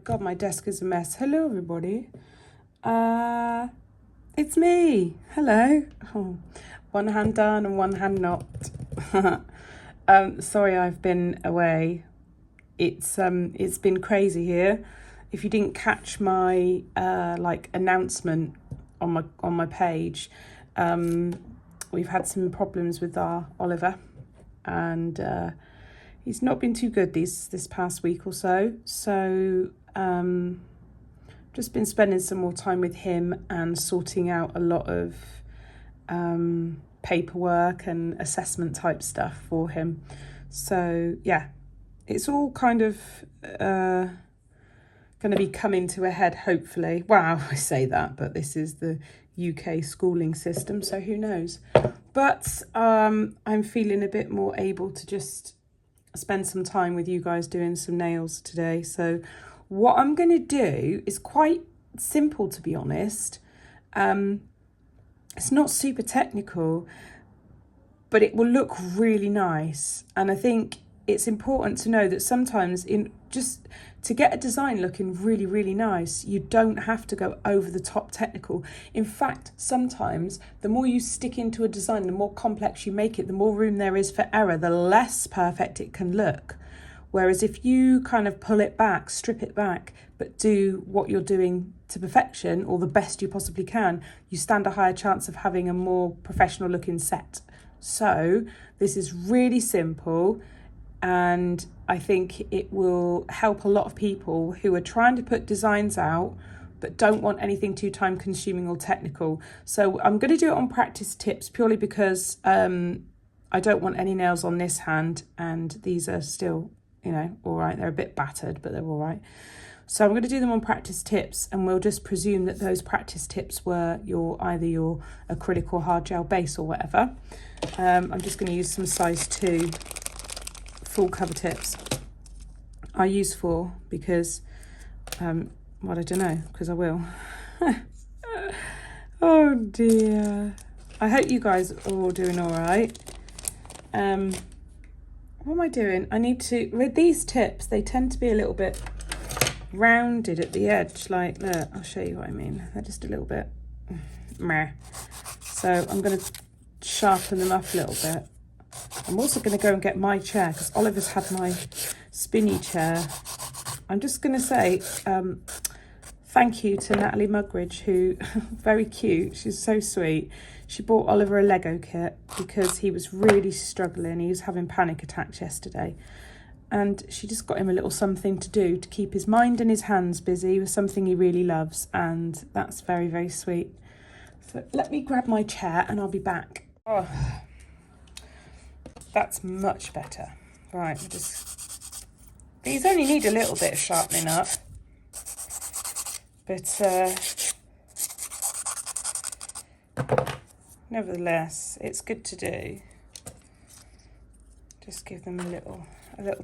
God, my desk is a mess. Hello, everybody. It's me. Hello. Oh, one hand done and one hand not. Sorry, I've been away. It's been crazy here. If you didn't catch my announcement on my page, we've had some problems with our Oliver, and he's not been too good this past week or so. So just been spending some more time with him and sorting out a lot of paperwork and assessment type stuff for him. So yeah, it's all kind of going to be coming to a head, hopefully. Wow, I say that, but this is the UK schooling system, so who knows. But I'm feeling a bit more able to just spend some time with you guys doing some nails today. So what I'm going to do is quite simple, to be honest. It's not super technical, but it will look really nice. And I think it's important to know that sometimes to get a design looking really, really nice, you don't have to go over the top technical. In fact, sometimes the more you stick into a design, the more complex you make it, the more room there is for error, the less perfect it can look. Whereas if you kind of pull it back, strip it back, but do what you're doing to perfection or the best you possibly can, you stand a higher chance of having a more professional looking set. So this is really simple, and I think it will help a lot of people who are trying to put designs out but don't want anything too time consuming or technical. So I'm going to do it on practice tips purely because I don't want any nails on this hand, and these are still, all right. They're a bit battered, but they're all right. So I'm going to do them on practice tips, and we'll just presume that those practice tips were either your acrylic or hard gel base or whatever. I'm just going to use some size 2 full cover tips. I use 4 because, I don't know, because I will. Oh dear. I hope you guys are all doing all right. What am I doing? I need to, with these tips, they tend to be a little bit rounded at the edge. Like, look, I'll show you what I mean. They're just a little bit meh. So I'm going to sharpen them up a little bit. I'm also going to go and get my chair because Oliver's had my spinny chair. I'm just going to say thank you to Natalie Mugridge, who, very cute, she's so sweet. She bought Oliver a Lego kit because he was really struggling. He was having panic attacks yesterday. And she just got him a little something to do to keep his mind and his hands busy with something he really loves. And that's very, very sweet. So let me grab my chair and I'll be back. Oh, that's much better. Right, these only need a little bit of sharpening up. But nevertheless, it's good to do. Just give them a little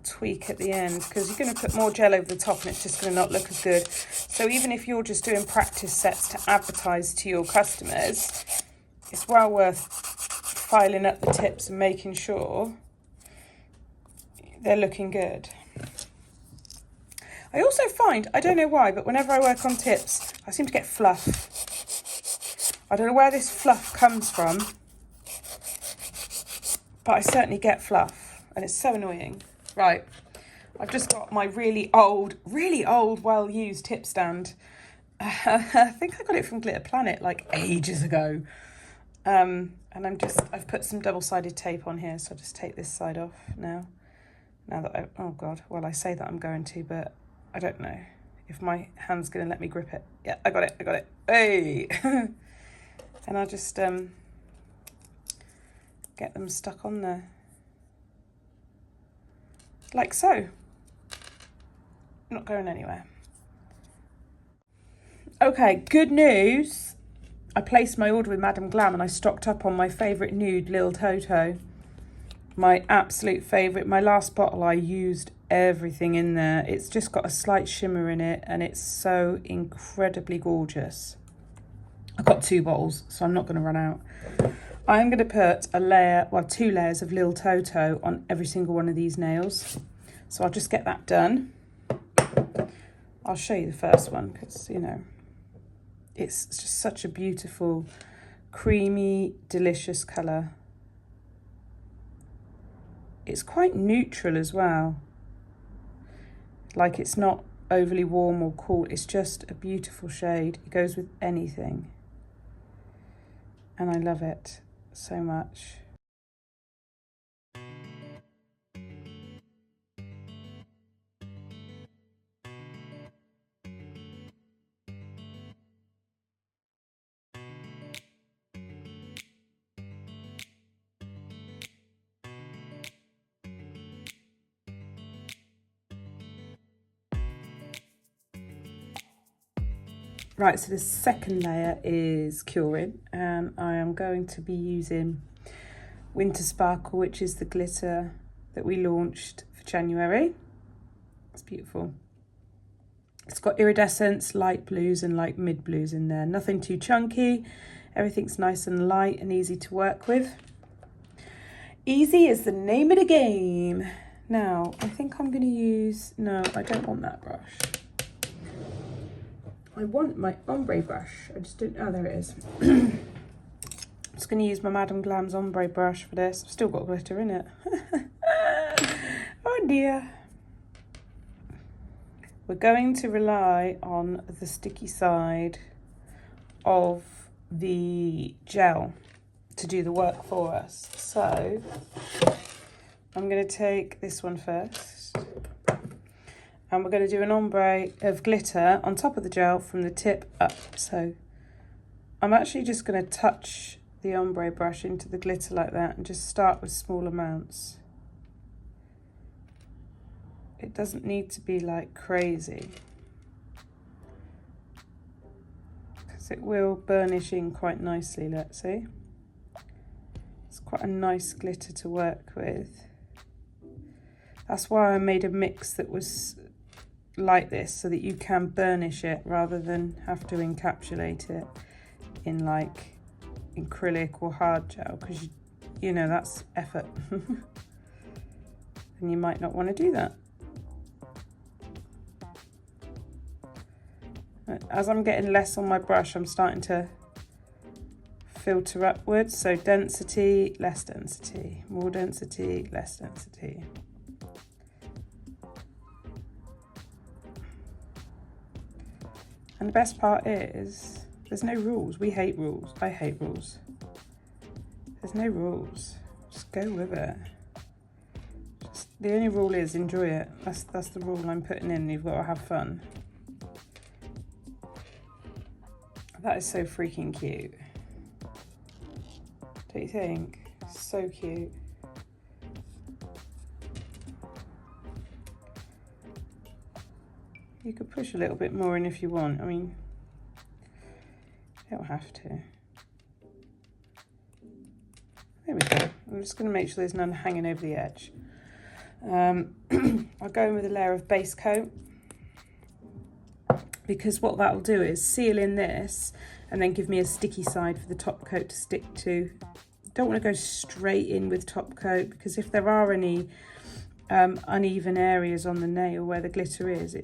tweak at the end, because you're going to put more gel over the top and it's just going to not look as good. So even if you're just doing practice sets to advertise to your customers, it's well worth filing up the tips and making sure they're looking good. I also find, I don't know why, but whenever I work on tips, I seem to get fluff. I don't know where this fluff comes from, but I certainly get fluff, and it's so annoying. Right, I've just got my really old, well-used tip stand. I think I got it from Glitter Planet like ages ago. And I've put some double-sided tape on here, so I'll just take this side off now. Now that oh God, well, I say that I'm going to, but I don't know if my hand's going to let me grip it. Yeah, I got it. Hey! And I'll just get them stuck on there. Like so. Not going anywhere. Okay, good news. I placed my order with Madam Glam and I stocked up on my favourite nude, Lil Toto. My absolute favourite. My last bottle, I used everything in there. It's just got a slight shimmer in it and it's so incredibly gorgeous. I've got 2 bottles, so I'm not going to run out. I'm going to put a layer, well, 2 layers of Lil Toto on every single one of these nails. So I'll just get that done. I'll show you the first one because, you know, it's just such a beautiful, creamy, delicious colour. It's quite neutral as well. Like, it's not overly warm or cool. It's just a beautiful shade. It goes with anything. And I love it so much. Right, so the second layer is curing, and I am going to be using Winter Sparkle, which is the glitter that we launched for January. It's beautiful. It's got iridescence, light blues and light mid blues in there. Nothing too chunky. Everything's nice and light and easy to work with. Easy is the name of the game. Now, I think I'm going to use... No, I don't want that brush. I want my ombre brush. I just don't... Oh, there it is. I'm just going to use my Madame Glam's ombre brush for this. I've still got glitter in it. Oh dear. We're going to rely on the sticky side of the gel to do the work for us. So I'm going to take this one first. And we're going to do an ombre of glitter on top of the gel from the tip up. So I'm actually just going to touch the ombre brush into the glitter like that and just start with small amounts. It doesn't need to be like crazy, because it will burnish in quite nicely, let's see. It's quite a nice glitter to work with. That's why I made a mix that was like this, so that you can burnish it rather than have to encapsulate it in like acrylic or hard gel, because you know that's effort. And you might not want to do that. As I'm getting less on my brush, I'm starting to filter upwards, so density, less density, more density, less density. And the best part is, there's no rules. We hate rules. I hate rules. There's no rules. Just go with it. The only rule is enjoy it. That's the rule I'm putting in. You've got to have fun. That is so freaking cute. Don't you think? So cute. You could push a little bit more in if you want. I mean, you don't have to. There we go. I'm just going to make sure there's none hanging over the edge. I'll go in with a layer of base coat, because what that will do is seal in this and then give me a sticky side for the top coat to stick to. Don't want to go straight in with top coat, because if there are any uneven areas on the nail where the glitter is,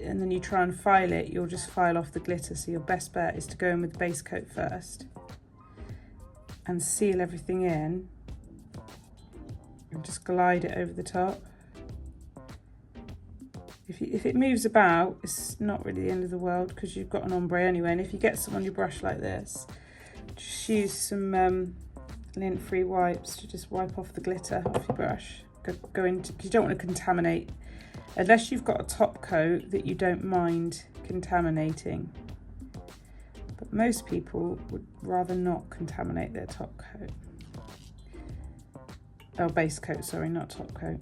and then you try and file it, you'll just file off the glitter. So your best bet is to go in with the base coat first and seal everything in and just glide it over the top. If it moves about, it's not really the end of the world, because you've got an ombre anyway. And if you get some on your brush like this, just use some lint-free wipes to just wipe off the glitter off your brush. Go into, because you don't want to contaminate, unless you've got a top coat that you don't mind contaminating. But most people would rather not contaminate their top coat. Oh, base coat, sorry, not top coat.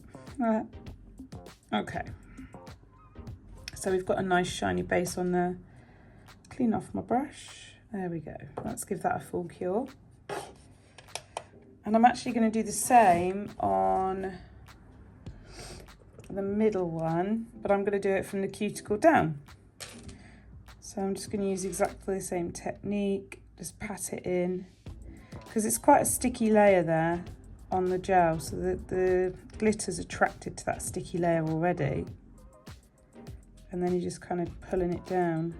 Okay. So we've got a nice shiny base on there. Clean off my brush. There we go. Let's give that a full cure. And I'm actually going to do the same on the middle one, but I'm going to do it from the cuticle down. So I'm just going to use exactly the same technique. Just pat it in, because it's quite a sticky layer there on the gel, so that the glitter's attracted to that sticky layer already. and then you're just kind of pulling it down.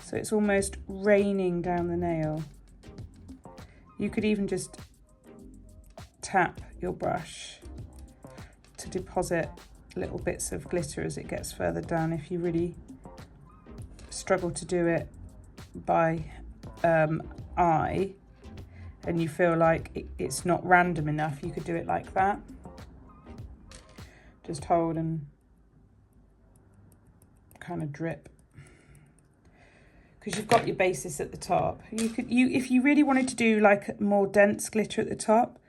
So it's almost raining down the nail. You could even just tap your brush to deposit little bits of glitter as it gets further down. If you really struggle to do it by eye and you feel like it's not random enough, you could do it like that. Just hold and kind of drip, because you've got your basis at the top. If you really wanted to do like more dense glitter at the top,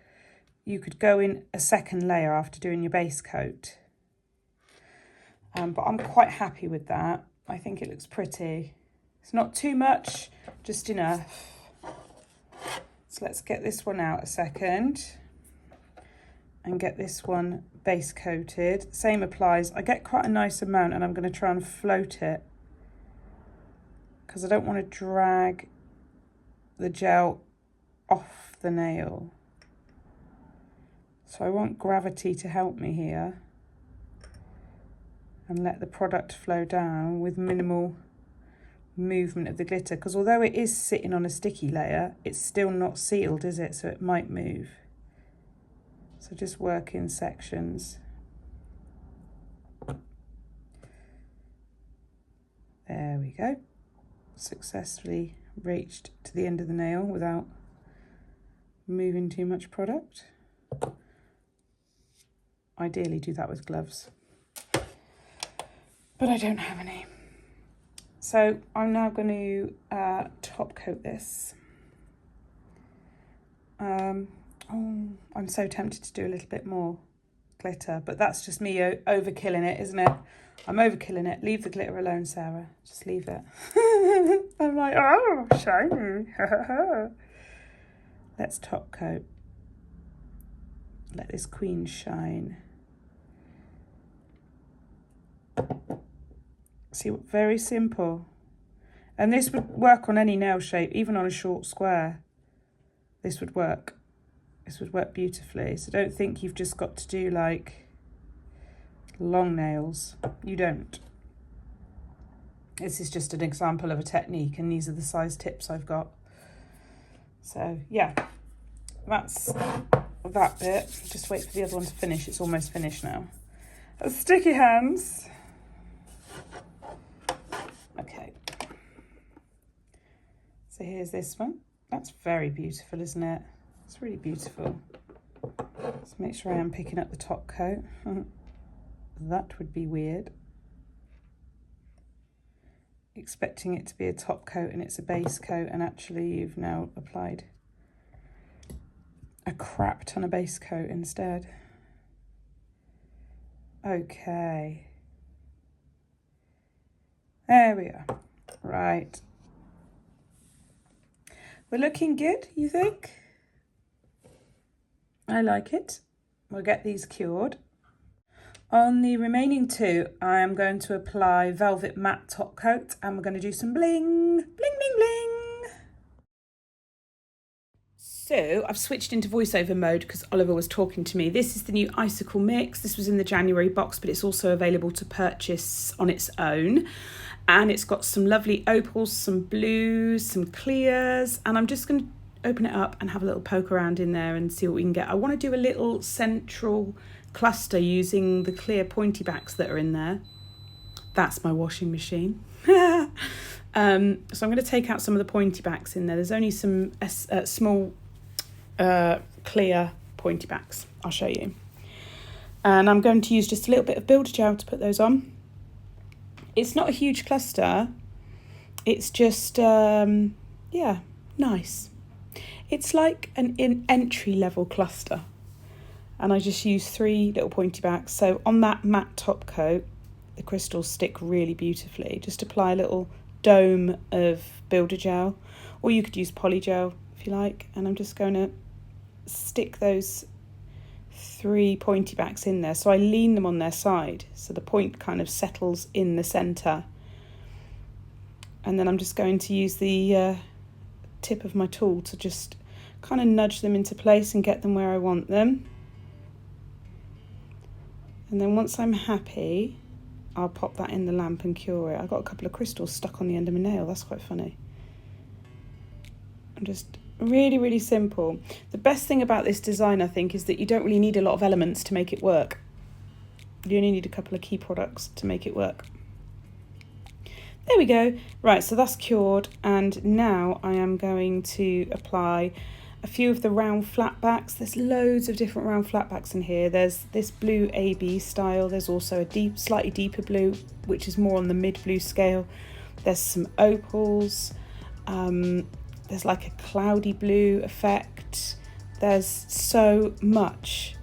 you could go in a second layer after doing your base coat. But I'm quite happy with that. I think it looks pretty. It's not too much, just enough. So let's get this one out a second and get this one base coated. Same applies. I get quite a nice amount and I'm going to try and float it because I don't want to drag the gel off the nail. So I want gravity to help me here and let the product flow down with minimal movement of the glitter, because although it is sitting on a sticky layer, it's still not sealed, is it? So it might move. So just work in sections. There we go. Successfully reached to the end of the nail without moving too much product. Ideally do that with gloves, but I don't have any. So I'm now going to top coat this. I'm so tempted to do a little bit more glitter, but that's just me overkilling it, isn't it? I'm overkilling it. Leave the glitter alone, Sarah. Just leave it. I'm like, oh, shiny. Let's top coat. Let this queen shine. See, very simple. And this would work on any nail shape, even on a short square. This would work. This would work beautifully. So don't think you've just got to do like long nails. You don't. This is just an example of a technique, and these are the size tips I've got. So yeah, that's that bit. Just wait for the other one to finish. It's almost finished now. Sticky hands. Okay. So here's this one. That's very beautiful, isn't it? It's really beautiful. Let's make sure I am picking up the top coat. That would be weird. Expecting it to be a top coat and it's a base coat, and actually you've now applied a crap ton of base coat instead. Okay. There we are. Right. We're looking good, you think? I like it. We'll get these cured. On the remaining two, I am going to apply Velvet Matte Top Coat, and we're going to do some bling, bling, bling, bling. So I've switched into voiceover mode because Oliver was talking to me. This is the new Icicle mix. This was in the January box, but it's also available to purchase on its own. And it's got some lovely opals, some blues, some clears, and I'm just going to open it up and have a little poke around in there and see what we can get. I want to do a little central cluster using the clear pointy backs that are in there. That's my washing machine. So I'm going to take out some of the pointy backs in there. There's only some small clear pointy backs. I'll show you. And I'm going to use just a little bit of builder gel to put those on. It's not a huge cluster. It's just, yeah, nice. It's like an entry-level cluster. And I just use 3 little pointy backs. So on that matte top coat, the crystals stick really beautifully. Just apply a little dome of builder gel, or you could use poly gel if you like. And I'm just going to stick those 3 pointy backs in there. So I lean them on their side, so the point kind of settles in the centre. And then I'm just going to use the tip of my tool to just kind of nudge them into place and get them where I want them. And then once I'm happy, I'll pop that in the lamp and cure it. I got a couple of crystals stuck on the end of my nail. That's quite funny. I'm just really, really simple. The best thing about this design, I think, is that you don't really need a lot of elements to make it work. You only need a couple of key products to make it work. There we go. Right, so that's cured, and now I am going to apply a few of the round flat backs. There's loads of different round flat backs in here. There's this blue AB style. There's also a slightly deeper blue, which is more on the mid blue scale. There's some opals. There's like a cloudy blue effect. There's so much.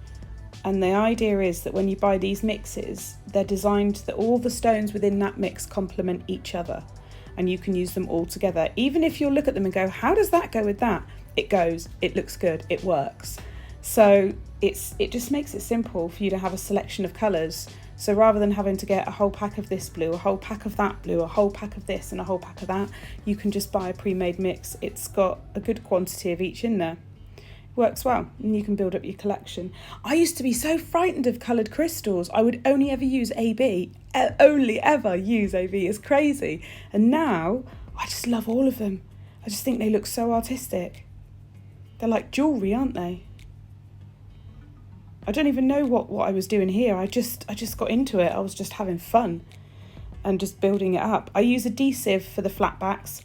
And the idea is that when you buy these mixes, they're designed that all the stones within that mix complement each other, and you can use them all together. Even if you'll look at them and go, how does that go with that? It goes, it looks good, it works. So it just makes it simple for you to have a selection of colours. So rather than having to get a whole pack of this blue, a whole pack of that blue, a whole pack of this and a whole pack of that, you can just buy a pre-made mix. It's got a good quantity of each in there. Works well, and you can build up your collection. I used to be so frightened of coloured crystals. I would only ever use AB, only ever use AB. It's crazy. And now I just love all of them. I just think they look so artistic. They're like jewellery, aren't they? I don't even know what I was doing here. I just got into it. I was just having fun and just building it up. I use adhesive for the flat backs.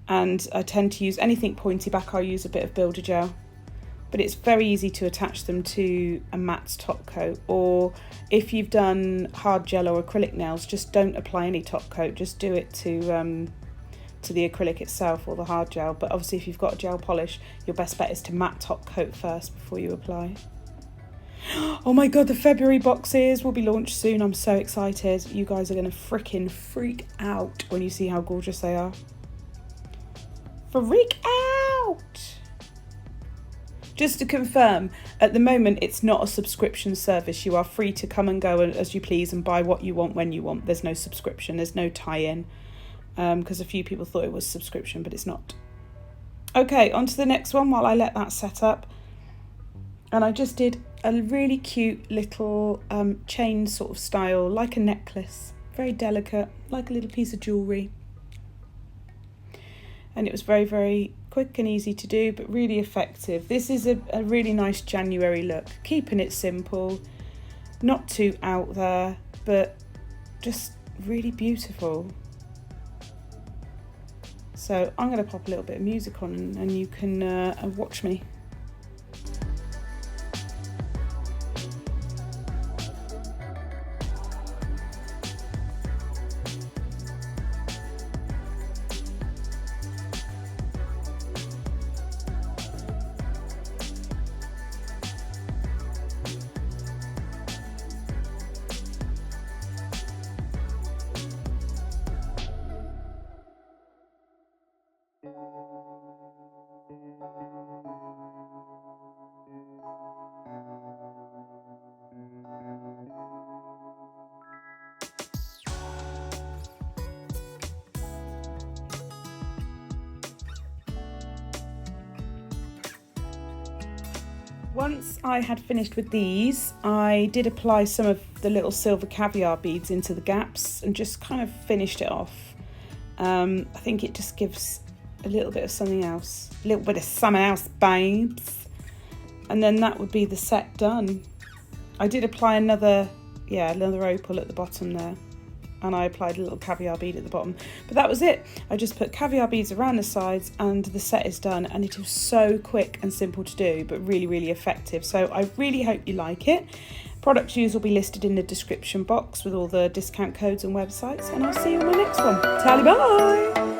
And I tend to use anything pointy back, I'll use a bit of builder gel. But it's very easy to attach them to a matte top coat, or if you've done hard gel or acrylic nails, just don't apply any top coat, just do it to the acrylic itself or the hard gel. But obviously if you've got a gel polish, your best bet is to matte top coat first before you apply. Oh my god, the February boxes will be launched soon. I'm so excited. You guys are going to freaking freak out when you see how gorgeous they are. Freak out! Just to confirm, at the moment it's not a subscription service. You are free to come and go as you please and buy what you want when you want. There's no subscription, there's no tie-in, because a few people thought it was subscription, but it's not. Okay, on to the next one while I let that set up. And I just did a really cute little chain sort of style, like a necklace. Very delicate, like a little piece of jewellery. And it was very, very quick and easy to do, but really effective. This is a really nice January look. Keeping it simple, not too out there, but just really beautiful. So I'm going to pop a little bit of music on and you can watch me. Once I had finished with these, I did apply some of the little silver caviar beads into the gaps and just kind of finished it off. I think it just gives a little bit of something else, a little bit of something else, babes. And then that would be the set done. I did apply another opal at the bottom there. And I applied a little caviar bead at the bottom. But that was it. I just put caviar beads around the sides and the set is done. And it was so quick and simple to do, but really, really effective. So I really hope you like it. Product use will be listed in the description box with all the discount codes and websites. And I'll see you on the next one. Tally bye!